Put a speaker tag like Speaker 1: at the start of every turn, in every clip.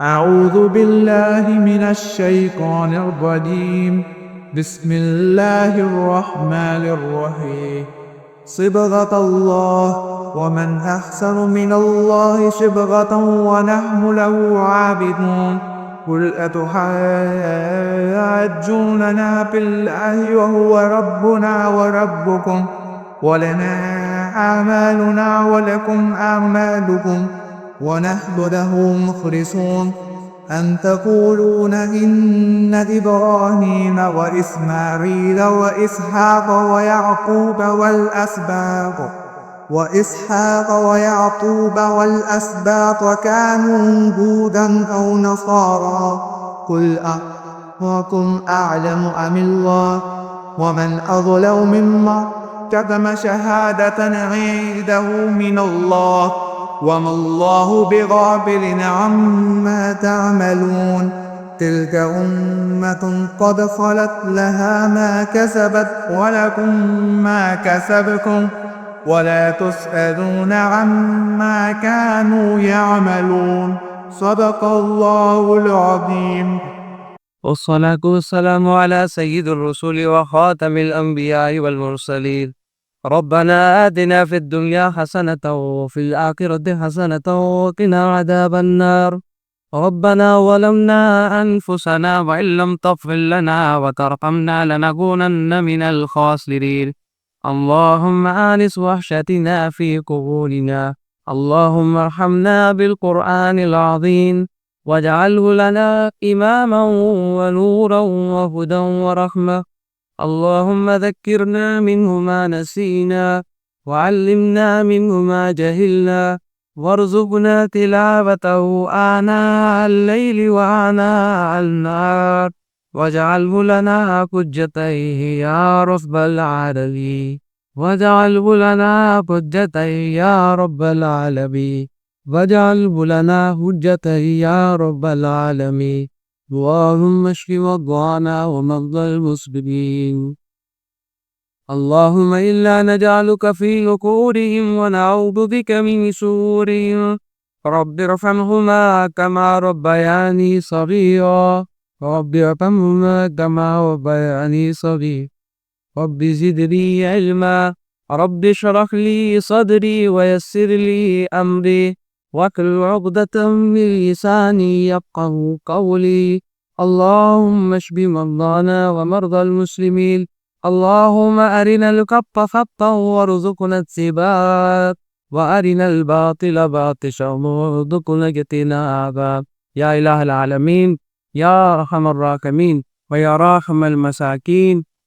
Speaker 1: أعوذ بالله من الشيطان الرجيم. بسم الله الرحمن الرحيم. صبغة الله، ومن أحسن من الله صبغة ونحن له عابدون. قل أتحاجوننا في الله وهو ربنا وربكم، ولنا أعمالنا ولكم أعمالكم، ونحن له مخلصون. أن تقولون إن إبراهيم وإسماعيل وإسحاق والأسباط كانوا هودا أو نصارى. قل أرأكم أعلم أم الله؟ ومن أظلم ممن كتم شهادة عنده من الله، وما الله بغافل عما تعملون. تلك أمة قد خلت لها ما كسبت ولكم ما كسبتم، ولا تسألون عما كانوا يعملون. صدق الله العظيم.
Speaker 2: والصلاة والسلام على سيد الرسل وخاتم الأنبياء والمرسلين. ربنا آتنا في الدنيا حسنة وفي الآخرة حسنة وقنا عذاب النار. ربنا ظلمنا أنفسنا وإن لم تغفر لنا وترحمنا لنكونن من الخاسرين. اللهم آنس وحشتنا في قبورنا. اللهم ارحمنا بالقرآن العظيم، واجعله لنا إماما ونورا وهدى ورحمة. اللهم ذكرنا منه ما نسينا، وعلمنا منه ما جهلنا، وارزقنا تلاوته آناء الليل وآناء النهار، واجعله لنا حجتين يا رب العالمين. واجعله لنا حجتين يا رب العالمين. واجعله لنا حجتين يا رب العالمين. اللهم اشف مرضانا ومرضى المسلمين. اللهم إنا نجعلك في نحورهم ونعوذ بك من شرورهم. رب ارحمهما كما ربياني صغيرا. رب ارحمهما كما ربياني صغيرا. رب زدني علما. رب اشرح لي صدري ويسر لي أمري، واحلل عقدة من لساني يفقهوا قولي. اللهم اشف مرضانا ومرضى المسلمين. اللهم أرنا الحق حقا وارزقنا اتباعه، وأرنا الباطل باطلا وارزقنا اجتنابه. يا إله العالمين، يا أرحم الراحمين، ويا راحم المساكين،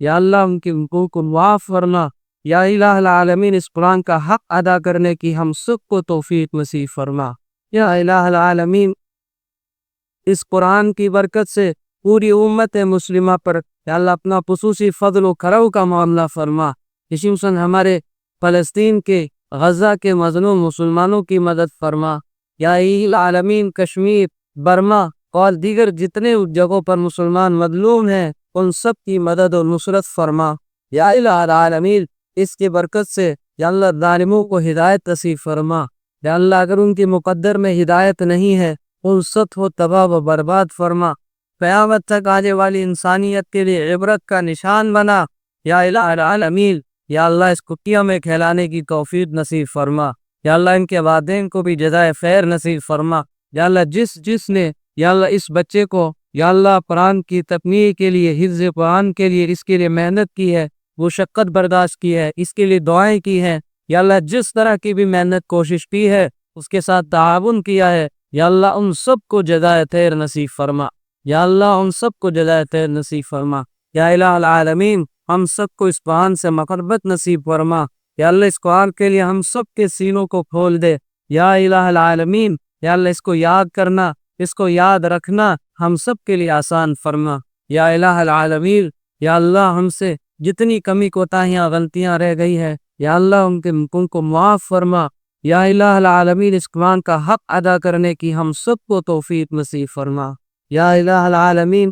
Speaker 2: یا اللہ ان کے حقوق کو معاف فرما۔ یا الہ العالمین اس قرآن کا حق ادا کرنے کی ہم سب کو توفیق نصیب فرما۔ یا الہ العالمین اس قرآن کی برکت سے پوری امت مسلمہ پر یا اللہ اپنا خصوصی فضل و کرم کا معاملہ فرما۔ خصوصاً ہمارے فلسطین کے غزہ کے مظلوم مسلمانوں کی مدد فرما۔ یا الہ العالمین کشمیر، برما اور دیگر جتنے جگہوں پر مسلمان مظلوم ہیں ان سب کی مدد و نصرت فرما۔ یا الہ العالمین اس کی برکت سے یا اللہ ظالموں کو ہدایت نصیب فرما۔ یا اللہ اگر ان کی مقدر میں ہدایت نہیں ہے ان سب کو تباہ و برباد فرما، قیامت تک آنے والی انسانیت کے لیے عبرت کا نشان بنا۔ یا الہ العالمین یا اللہ اس کٹیا میں کھلانے کی توفیق نصیب فرما۔ یا اللہ ان کے والدین کو بھی جزائے خیر نصیب فرما۔ یا اللہ جس نے یا اللہ اس بچے کو یا اللہ قرآن کی تکمیل کے لیے، حفظ قرآن کے لیے اس کے لیے محنت کی ہے، وہ شقت برداشت کی ہے، اس کے لیے دعائیں کی ہیں، یا اللہ جس طرح کی بھی محنت کوشش کی ہے اس کے ساتھ تعاون کیا ہے، یا اللہ ان سب کو جزائے خیر نصیب فرما۔ یا اللہ ان سب کو جزائے خیر نصیب فرما۔ یا الہ العالمین ہم سب کو اس قرآن سے محبت نصیب فرما۔ یا اللہ اس قرآن کے لیے ہم سب کے سینوں کو کھول دے۔ یا الہ العالمین یا اللہ اس کو یاد کرنا، اس کو یاد رکھنا ہم سب کے لیے آسان فرما۔ یا الہ العالمین یا اللہ ہم سے جتنی کمی کوتاہیاں غلطیاں رہ گئی ہے یا اللہ ان کو معاف فرما۔ یا الہ العالمین اس قرآن کا حق ادا کرنے کی ہم سب کو توفیق نصیب فرما۔ یا الہ العالمین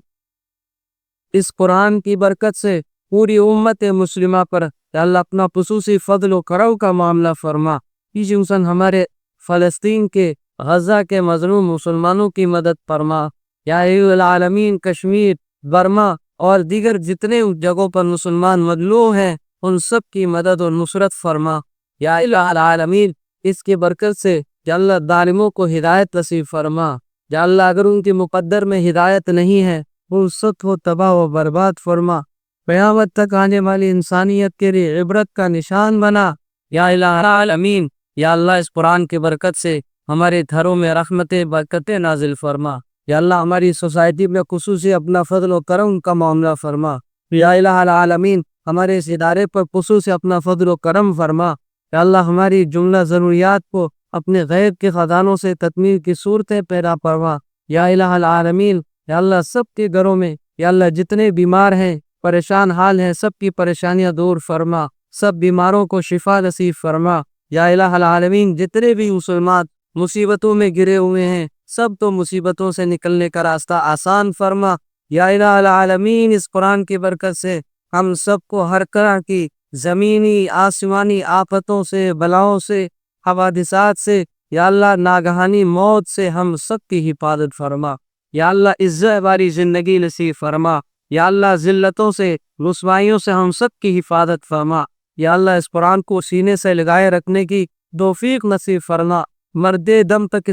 Speaker 2: اس قرآن کی برکت سے پوری امت مسلمہ پر یا اللہ اپنا خصوصی فضل و کرم کا معاملہ فرما۔ خصوصاً ہمارے فلسطین کے غزہ کے مظلوم مسلمانوں کی مدد فرما۔ یا الہ العالمین کشمیر، برما اور دیگر جتنے جگہوں پر مسلمان مظلوم ہیں ان سب کی مدد و نصرت فرما۔ یا الہ العالمین اس کی برکت سے یا اللہ ظالموں کو ہدایت نصیب فرما۔ یا اللہ اگر ان کی مقدر میں ہدایت نہیں ہے ان سب کو تباہ و برباد فرما، قیامت تک آنے والی انسانیت کے لیے عبرت کا نشان بنا۔ یا الہ العالمین یا اللہ اس قرآن کی برکت سے ہمارے گھروں میں رحمتیں برکتیں نازل فرما۔ یا اللہ ہماری سوسائٹی میں خصوصی اپنا فضل و کرم کا معاملہ فرما۔ یا الہ العالمین ہمارے اس ادارے پر خصوصی اپنا فضل و کرم فرما۔ یا اللہ ہماری جملہ ضروریات کو اپنے غیب کے خزانوں سے تکمیل کی صورتیں پیدا فرما۔ یا الہ العالمین یا اللہ سب کے گھروں میں یا اللہ جتنے بیمار ہیں پریشان حال ہیں سب کی پریشانیاں دور فرما، سب بیماروں کو شفا نصیب فرما۔ یا الہ العالمین جتنے بھی مسلمان مصیبتوں میں گرے ہوئے ہیں سب تو مصیبتوں سے نکلنے کا راستہ آسان فرما۔ یا الہ العالمین اس قرآن کی برکت سے ہم سب کو ہر طرح کی زمینی آسمانی آفتوں سے، بلاؤں سے، حوادثات سے یا اللہ ناگہانی موت سے ہم سب کی حفاظت فرما۔ یا اللہ عزت والی زندگی نصیب فرما۔ یا اللہ ذلتوں سے، رسوائیوں سے ہم سب کی حفاظت فرما۔ یا اللہ اس قرآن کو سینے سے لگائے رکھنے کی توفیق نصیب فرما، مردے دم تک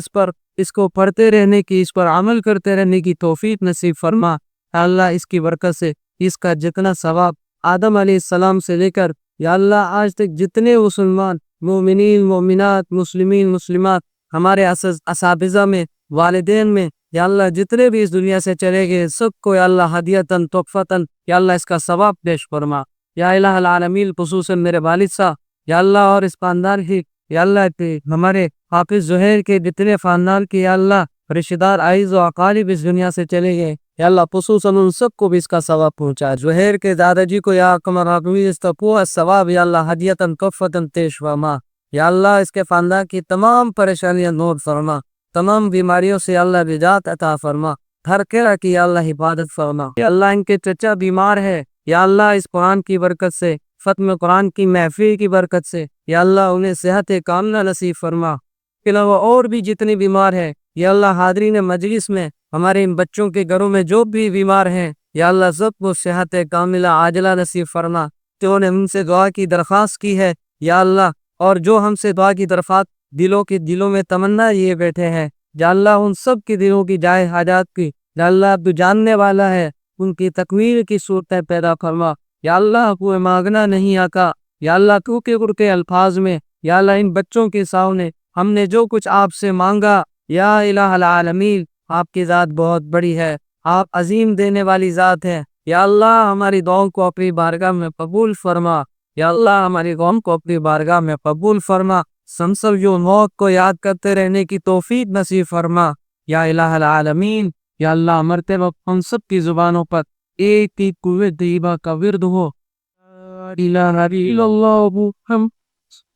Speaker 2: اس کو پڑھتے رہنے کی، اس پر عمل کرتے رہنے کی توفیق نصیب فرما۔ یا اللہ اس کی برکت سے اس کا جتنا ثواب آدم علیہ السلام سے لے کر یا اللہ آج تک جتنے مسلمان مومنین مومنات مسلمین مسلمات ہمارے اساتذہ میں، والدین میں یا اللہ جتنے بھی اس دنیا سے چلے گئے سب کو یا اللہ ہدیتاً تحفتاً یا اللہ اس کا ثواب پیش فرما۔ یا الہ العالمین خصوصاً میرے والد صاحب یا اللہ اور اس خاندان کی یا اللہ کے ہمارے حافظ زہیر کے جتنے خاندان کی یا اللہ رشتہ دار عزیز و اقارب اس دنیا سے چلے گئے یا اللہ خصوصاً ان سب کو بھی اس کا ثواب پہنچا۔ زہیر کے دادا جی کو یا کمر اس کا پورا ثواب یا اللہ ہدیتاً تحفتاً پیش فرما۔ یا اللہ اس کے خاندان کی تمام پریشانیاں دور فرما، تمام بیماریوں سے اللہ نجات عطا فرما، ہر طرح کی یا اللہ حفاظت فرما۔ یا اللہ ان کے چچا بیمار ہے یا اللہ اس قرآن کی برکت سے، ختم قرآن کی محفل کی برکت سے یا اللہ انہیں صحت کاملہ نصیب فرما۔ کے علاوہ اور بھی جتنے بیمار ہیں یا اللہ حاضرین مجلس میں ہمارے ان بچوں کے گھروں میں جو بھی بیمار ہیں یا اللہ سب کو صحت کاملہ عاجلہ نصیب فرما۔ جو نے ہم سے دعا کی درخواست کی ہے یا اللہ اور جو ہم سے دعا کی درخواست دلوں میں تمنا یہ بیٹھے ہیں یا اللہ ان سب کی دلوں کی جائے حاجات کی یا اللہ تو جاننے والا ہے، ان کی تکمیل کی صورتیں پیدا فرما۔ یا اللہ کوئی مانگنا نہیں آقا یا اللہ تو کے الفاظ میں یا اللہ ان بچوں کے سامنے ہم نے جو کچھ آپ سے مانگا یا الہ العالمین آپ کی ذات بہت بڑی ہے، آپ عظیم دینے والی ذات ہے یا اللہ ہماری دعاؤں کو اپنی بارگاہ میں قبول فرما، یا اللہ ہماری دعاؤں کو اپنی بارگاہ میں قبول فرما، سب جو موت کو یاد کرتے رہنے کی توفیق نصیب فرما یا الہ العالمین۔ یا اللہ مرتے وقت ہم سب کی زبانوں پر ایک ہی قوت طیبہ کا ورد ہو، لا الہ الا اللہ محمد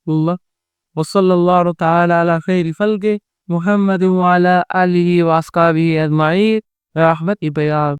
Speaker 2: اللہ، وصلی اللہ تعالی علی خیر خلق محمد وعلی آلہ واصحابہ اجمعین، رحمت بیان۔